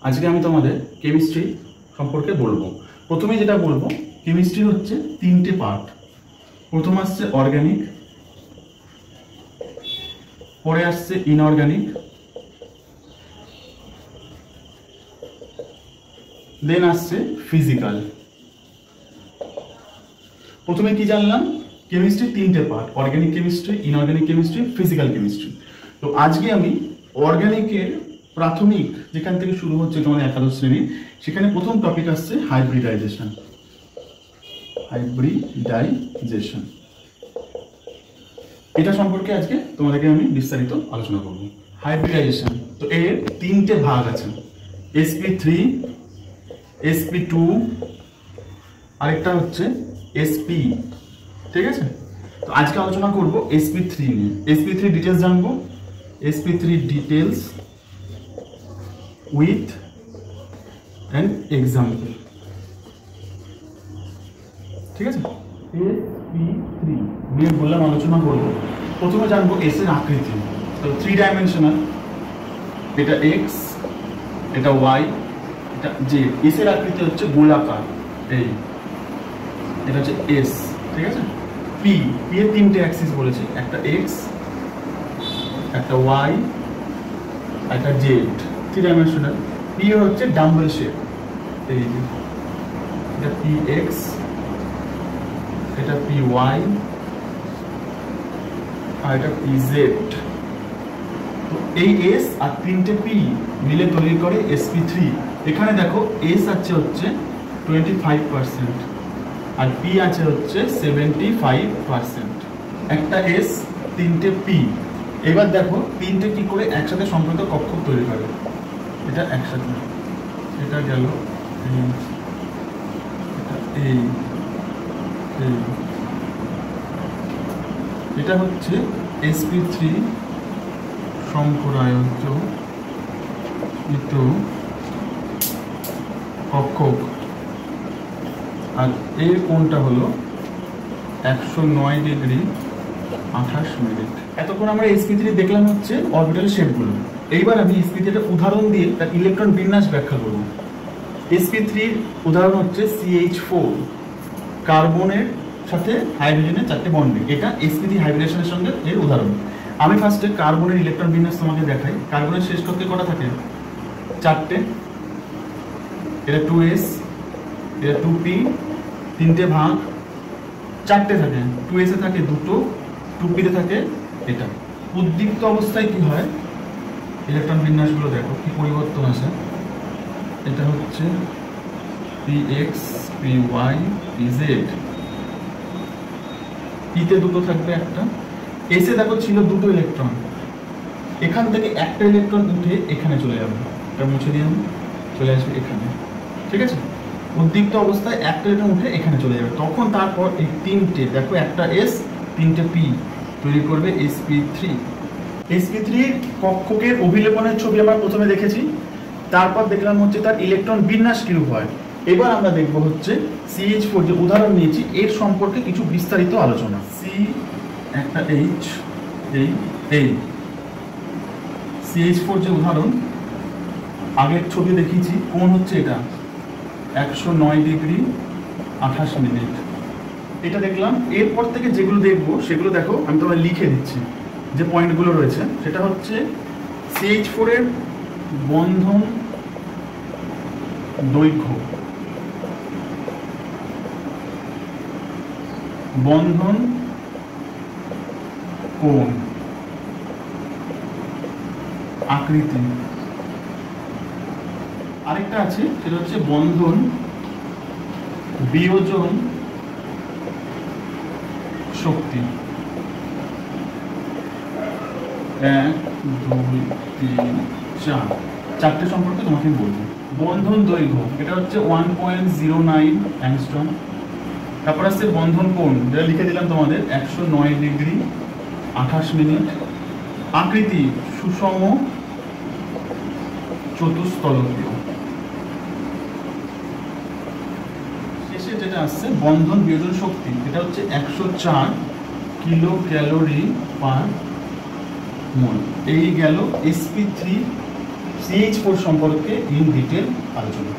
আজকে আমি তোমাদের কেমিস্ট্রি সম্পর্কে বলবো। প্রথমে যেটা বলবো, কেমিস্ট্রি হচ্ছে তিনটে পার্ট। প্রথম আসছে অর্গানিক, পরে আসছে ইনঅর্গানিক, দেন আসছে ফিজিক্যাল। প্রথমে কি জানলাম? কেমিস্ট্রি তিনটে part: organic chemistry, inorganic chemistry, physical chemistry. তো আজকে আমি অর্গানিকের প্রাথমিক যেখান থেকে শুরু হচ্ছে তোমাদের একাদশ শ্রেণী, সেখানে প্রথম টপিক আসছে হাইব্রিডাইজেশন। হাইব্রিডাইজেশন এটা সম্পর্কে আজকে তোমাদেরকে আমি বিস্তারিত আলোচনা করব। হাইব্রিডাইজেশন, তো এর তিনটে ভাগ আছে: sp3, sp2, আরেকটা হচ্ছে sp। ঠিক আছে, তো আজকে আলোচনা করব sp3 নিয়ে। sp3 ডিটেলস জানবো, sp3 details with an example. ঠিক আছে, sp3 নিয়ে বললাম আলোচনা করব। প্রথমে জানবো এস এর আকৃতি। তো 3 ডাইমেনশনাল, এটা এক্স, এটা ওয়াই, এটা জেড। এস এর আকৃতি হচ্ছে গোলাকার, এই এটা হচ্ছে এস। ঠিক আছে, পি এর তিনটে অ্যাক্সিস বলেছে, একটা এক্স, একটা ওয়াই, একটা জেড। 3 ডাইমেনশনাল। পি হচ্ছে ডাম্বল শেপ, এই যে এটা পি এক্স, এটা পি ওয়াই, আর এটা পি জেড। তো এই এস আর তিনটে পি মিলে তৈরি করে sp3। এখানে দেখো এস আছে হচ্ছে 25% আর পি আছে হচ্ছে 75%। একটা এস, তিনটে পি। এবার দেখো তিনটে কি করে একসাথে সম্পর্ক কক্ষক তৈরি করে। এটা একসাথে, এটা গেল এই, এটা হচ্ছে sp3 সম্পরায়িত কক্ষক, আর এর কোণটা হলো 109 ডিগ্রি 28 মিনিট। এতক্ষণ আমরা sp3 দেখলাম হচ্ছে অরবিটাল শেপগুলো। এইবার আমি sp3 এর উদাহরণ দিয়ে তার ইলেকট্রন বিন্যাস ব্যাখ্যা করব। sp3 এর উদাহরণ হচ্ছে CH4, কার্বনের সাথে হাইড্রোজেনের 4টে বন্ডিং। এটা sp3 হাইব্রিডেশনের সঙ্গে এর উদাহরণ। আমি ফার্স্টে কার্বনের ইলেকট্রন বিন্যাস তোমাকে দেখাই। কার্বনের শেষ কক্ষে কটা থাকে? 4টে। এটা 2s, এটা 2p, 3টে ভাগ, 4টে থাকে। 2s এ থাকে 2টো, 2p তে থাকে এটা। উদ্দীপ্ত অবস্থায় কি হয়? ইলেকট্রন বিন্যাসগুলো দেখো কি পরিবর্তন আছে। এটা হচ্ছে px, py, pz। পিতে 2টো থাকবে, একটা। এসে দেখো ছিল 2টো ইলেকট্রন, এখান থেকে একটা ইলেকট্রন উঠে এখানে চলে যাবে। এটা মুছে দিয়ে চলে আসবে এখানে। ঠিক আছে, উদ্দীপ্ত অবস্থায় একটা ইলেকট্রন উঠে এখানে চলে যাবে। তখন তারপর এই তিনটে দেখো, একটা এস, 3টে পি তৈরি করবে sp3। sp3 কক্ষকের অভিলেপনের ছবি আমরা প্রথমে দেখেছি, তারপর দেখলাম হচ্ছে তার ইলেকট্রন বিন্যাস কিরূপ হয়। এবার আমরা দেখব হচ্ছে CH4 যে উদাহরণ নিয়েছি এর সম্পর্কে কিছু বিস্তারিত আলোচনা। সি, একটা এইচ, এই CH4 যে উদাহরণ আগের ছবি দেখিয়েছি, কোণ হচ্ছে এটা 109 ডিগ্রি 28 মিনিট। এটা দেখলাম। এরপর থেকে যেগুলো দেখবো সেগুলো দেখো আমি তোমায় লিখে দিচ্ছি। যে পয়েন্টগুলো রয়েছে সেটা হচ্ছে CH4 এর বন্ধন দৈর্ঘ্য, বন্ধন কোণ, আকৃতি। আরেকটা আছে সেটা হচ্ছে বন্ধন বিয়োজন শক্তি। 1, 2, 3, 4, 4টে সম্পর্কে তোমাকে বলবো। বন্ধন দৈর্ঘ্য, এটা হচ্ছে 1.09 অ্যাংস্ট্রম। তারপর আসছে বন্ধন কোণ, যেটা লিখে দিলাম তোমাদের 109 ডিগ্রি 28 মিনিট। আকৃতি সুষম চতুস্তলকীয়। শেষে যেটা আসছে বন্ধন বিয়োজন শক্তি, এটা হচ্ছে 104 কিলো ক্যালোরি পার মোল। এই গেল sp3 CH4 সম্পর্কে ইন ডিটেল আলোচনা।